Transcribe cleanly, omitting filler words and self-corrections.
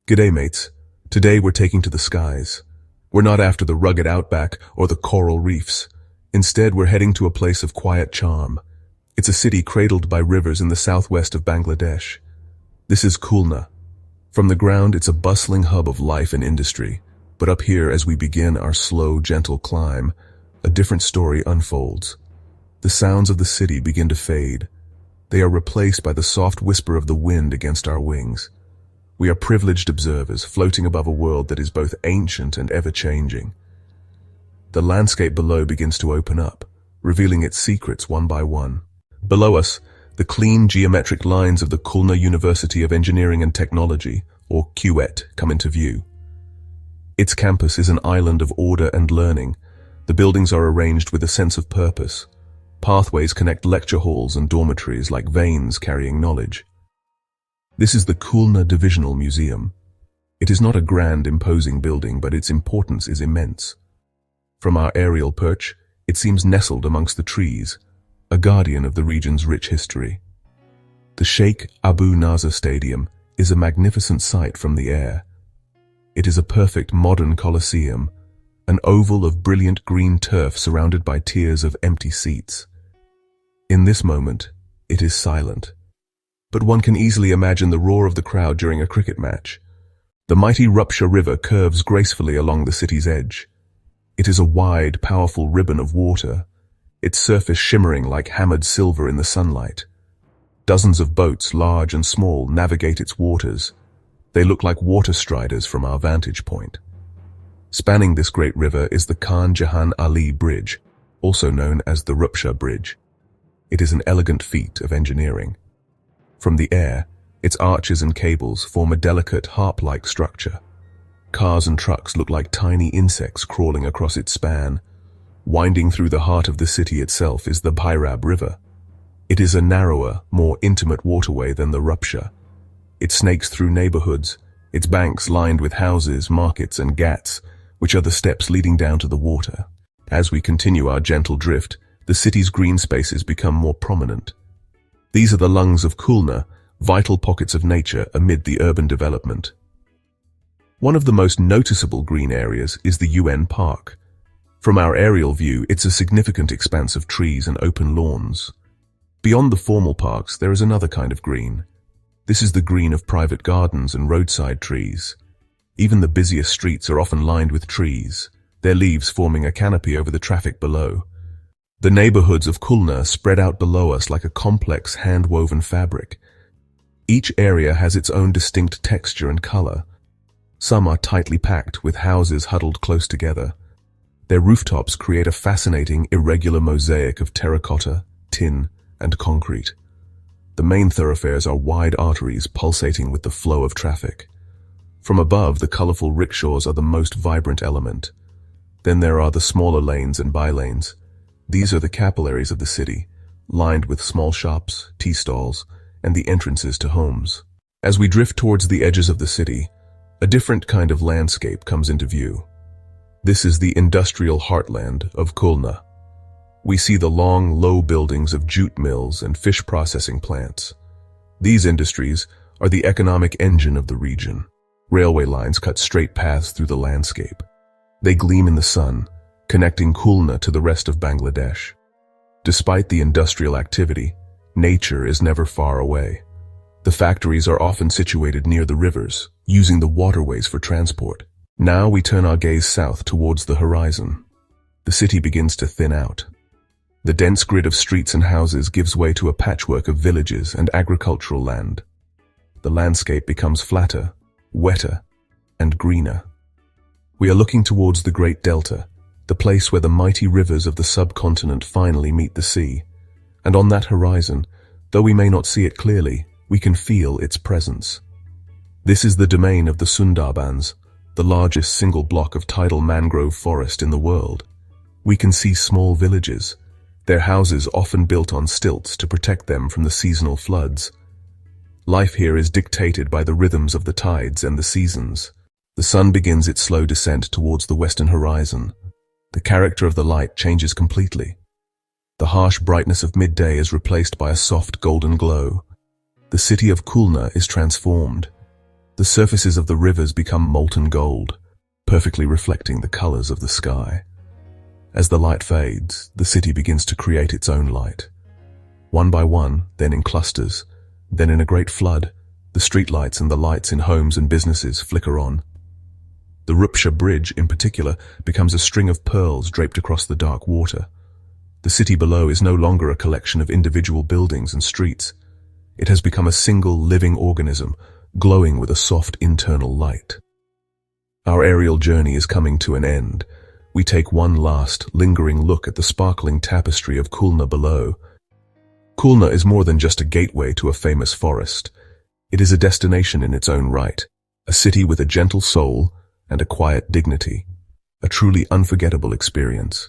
G'day mates. Today we're taking to the skies. We're not after the rugged outback or the coral reefs. Instead, we're heading to a place of quiet charm. It's a city cradled by rivers in the southwest of Bangladesh. This is Khulna. From the ground, it's a bustling hub of life and industry. But up here, as we begin our slow, gentle climb, a different story unfolds. The sounds of the city begin to fade. They are replaced by the soft whisper of the wind against our wings. We are privileged observers floating above a world that is both ancient and ever-changing. The landscape below begins to open up, revealing its secrets one by one. Below us, the clean geometric lines of the Khulna University of Engineering and Technology, or QET, come into view. Its campus is an island of order and learning. The buildings are arranged with a sense of purpose. Pathways connect lecture halls and dormitories like veins carrying knowledge. This is the Khulna Divisional Museum. It is not a grand, imposing building, but its importance is immense. From our aerial perch, it seems nestled amongst the trees, a guardian of the region's rich history. The Sheikh Abu Nasser Stadium is a magnificent sight from the air. It is a perfect modern coliseum, an oval of brilliant green turf surrounded by tiers of empty seats. In this moment, it is silent. But one can easily imagine the roar of the crowd during a cricket match. The mighty Rupsha River curves gracefully along the city's edge. It is a wide, powerful ribbon of water, its surface shimmering like hammered silver in the sunlight. Dozens of boats, large and small, navigate its waters. They look like water striders from our vantage point. Spanning this great river is the Khan Jahan Ali Bridge, also known as the Rupsha Bridge. It is an elegant feat of engineering. From the air, its arches and cables form a delicate harp-like structure. Cars and trucks look like tiny insects crawling across its span. Winding through the heart of the city itself is the Bhairab River. It is a narrower, more intimate waterway than the Rupsha. It snakes through neighborhoods, its banks lined with houses, markets, and ghats, which are the steps leading down to the water. As we continue our gentle drift, the city's green spaces become more prominent. These are the lungs of Khulna, vital pockets of nature amid the urban development. One of the most noticeable green areas is the UN Park. From our aerial view, it's a significant expanse of trees and open lawns. Beyond the formal parks, there is another kind of green. This is the green of private gardens and roadside trees. Even the busiest streets are often lined with trees, their leaves forming a canopy over the traffic below. The neighborhoods of Khulna spread out below us like a complex hand-woven fabric. Each area has its own distinct texture and color. Some are tightly packed, with houses huddled close together. Their rooftops create a fascinating, irregular mosaic of terracotta, tin, and concrete. The main thoroughfares are wide arteries pulsating with the flow of traffic. From above, the colorful rickshaws are the most vibrant element. Then there are the smaller lanes and bylanes. These are the capillaries of the city, lined with small shops, tea stalls, and the entrances to homes. As we drift towards the edges of the city, a different kind of landscape comes into view. This is the industrial heartland of Khulna. We see the long, low buildings of jute mills and fish processing plants. These industries are the economic engine of the region. Railway lines cut straight paths through the landscape. They gleam in the sun, connecting Khulna to the rest of Bangladesh. Despite the industrial activity, nature is never far away. The factories are often situated near the rivers, using the waterways for transport. Now we turn our gaze south towards the horizon. The city begins to thin out. The dense grid of streets and houses gives way to a patchwork of villages and agricultural land. The landscape becomes flatter, wetter, and greener. We are looking towards the Great Delta, the place where the mighty rivers of the subcontinent finally meet the sea. And on that horizon, though we may not see it clearly, we can feel its presence. This is the domain of the Sundarbans, the largest single block of tidal mangrove forest in the world. We can see small villages, their houses often built on stilts to protect them from the seasonal floods. Life here is dictated by the rhythms of the tides and the seasons. The sun begins its slow descent towards the western horizon. The character of the light changes completely. The harsh brightness of midday is replaced by a soft golden glow. The city of Khulna is transformed. The surfaces of the rivers become molten gold, perfectly reflecting the colors of the sky. As the light fades, the city begins to create its own light. One by one, then in clusters, then in a great flood, the streetlights and the lights in homes and businesses flicker on. The Rupsha bridge, in particular, becomes a string of pearls draped across the dark water. The city below is no longer a collection of individual buildings and streets. It has become a single living organism, glowing with a soft internal light. Our aerial journey is coming to an end. We take one last, lingering look at the sparkling tapestry of Khulna below. Khulna is more than just a gateway to a famous forest. It is a destination in its own right, a city with a gentle soul and a quiet dignity, a truly unforgettable experience.